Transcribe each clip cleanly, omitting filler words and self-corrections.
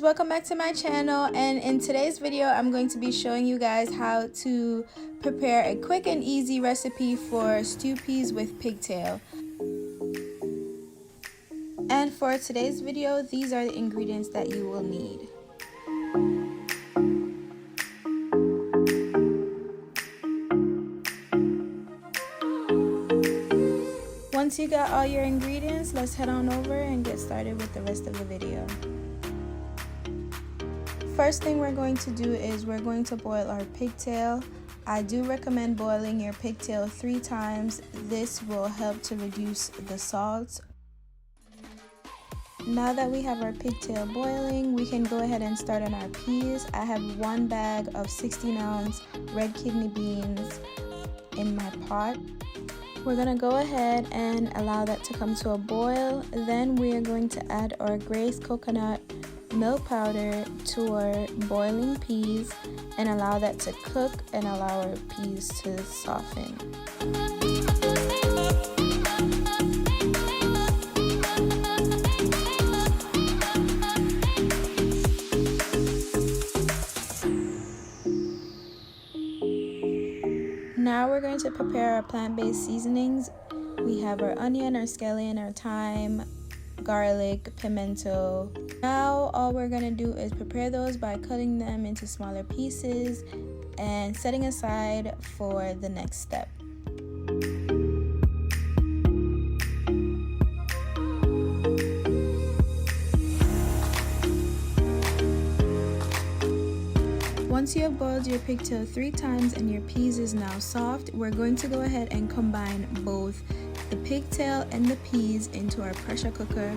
welcome back to my channel, and in today's video I'm going to be showing you guys how to prepare a quick and easy recipe for stew peas with pigtail. And for today's video, these are the ingredients that you will need. Once you got all your ingredients, let's head on over and get started with the rest of the video. First thing we're going to do is we're going to boil our pigtail. I do recommend boiling your pigtail 3 times. This will help to reduce the salt. Now that we have our pigtail boiling, we can go ahead and start on our peas. I have 1 bag of 16-ounce red kidney beans in my pot. We're going to go ahead and allow that to come to a boil. Then we are going to add our glazed coconut milk powder to our boiling peas and allow that to cook and allow our peas to soften. Now we're going to prepare our plant-based seasonings. We have our onion, our scallion, our thyme, garlic, pimento. Now all we're going to do is prepare those by cutting them into smaller pieces and setting aside for the next step. Once you have boiled your pigtail 3 times and your peas is now soft, we're going to go ahead and combine both the pigtail and the peas into our pressure cooker.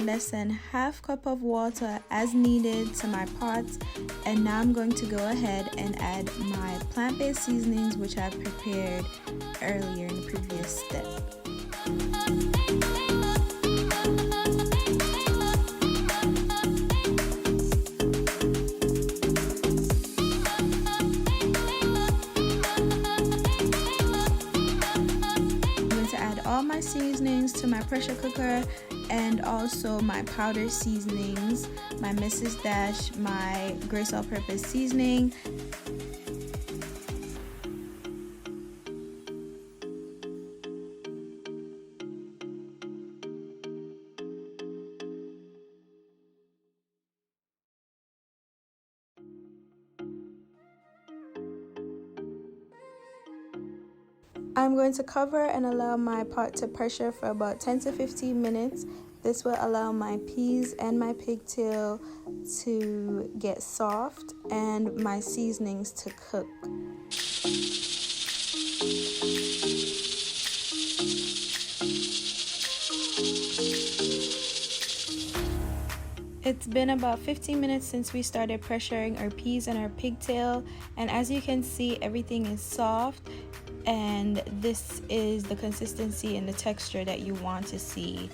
Less than ½ cup of water as needed to my pot, and now I'm going to go ahead and add my plant-based seasonings, which I've prepared earlier in the previous step. I'm going to add all my seasonings to my pressure cooker, and also my powder seasonings, my Mrs. Dash, my Grace all-purpose seasoning. I'm going to cover and allow my pot to pressure for about 10 to 15 minutes. This will allow my peas and my pigtail to get soft and my seasonings to cook. It's been about 15 minutes since we started pressuring our peas and our pigtail, and as you can see, everything is soft, and this is the consistency and the texture that you want to see.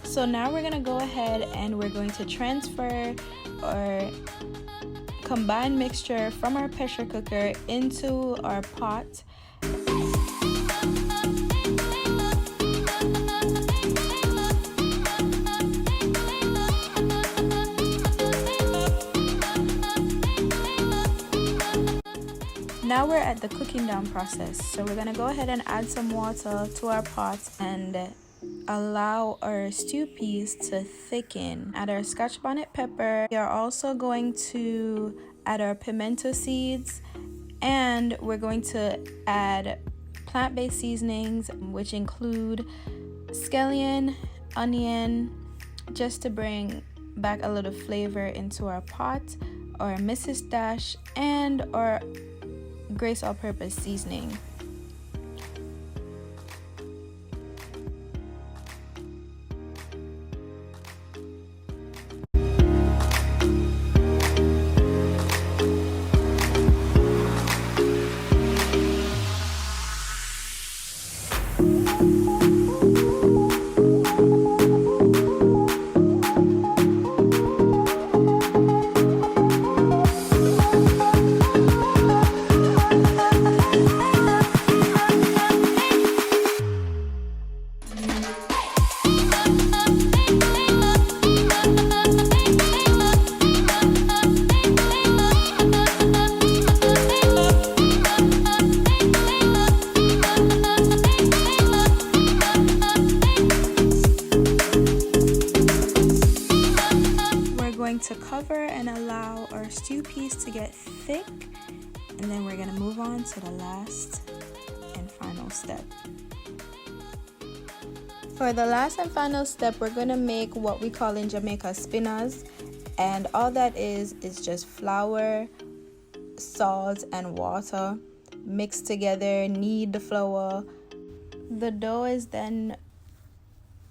So now we're going to go ahead and we're going to transfer our combined mixture from our pressure cooker into our pot. Now we're at the cooking down process, so we're going to go ahead and add some water to our pot and allow our stew peas to thicken. Add our scotch bonnet pepper. We are also going to add our pimento seeds, and we're going to add plant-based seasonings, which include scallion, onion, just to bring back a little flavor into our pot, our Mrs. Dash, and our Grace all-purpose seasoning. To cover and allow our stew peas to get thick, and then we're going to move on to the last and final step. For the last and final step, we're going to make what we call in Jamaica spinners, and all that is just flour, salt, and water mixed together. Knead the flour. The dough is then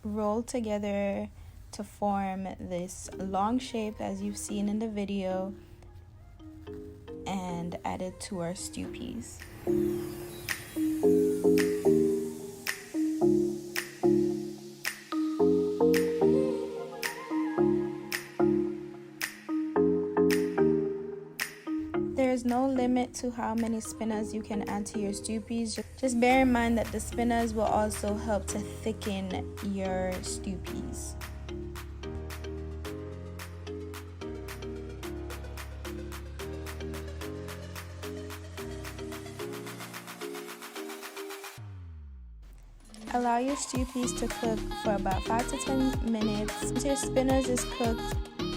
rolled together to form this long shape as you've seen in the video, and added to our stew peas. There's no limit to how many spinners you can add to your stew peas. Just bear in mind that the spinners will also help to thicken your stew peas. Allow your stew peas to cook for about 5 to 10 minutes. Once your spinners is cooked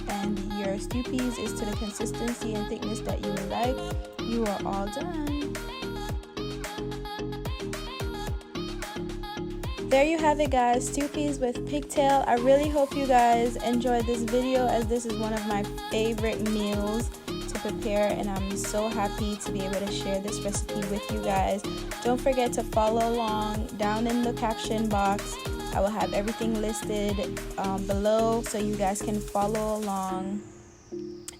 and your stew peas is to the consistency and thickness that you would like, you are all done. There you have it, guys, stew peas with pigtail. I really hope you guys enjoyed this video, as this is one of my favorite meals to prepare, and I'm so happy to be able to share this recipe with you guys. Don't forget to follow along down in the caption box. I will have everything listed below so you guys can follow along.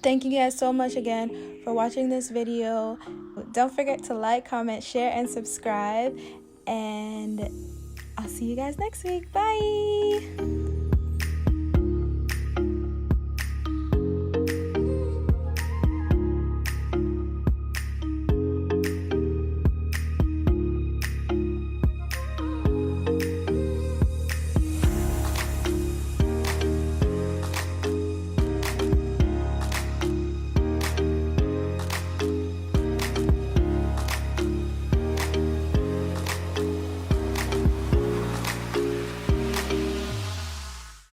Thank you guys so much again for watching this video. Don't forget to like, comment, share, and subscribe, and I'll see you guys next week. Bye.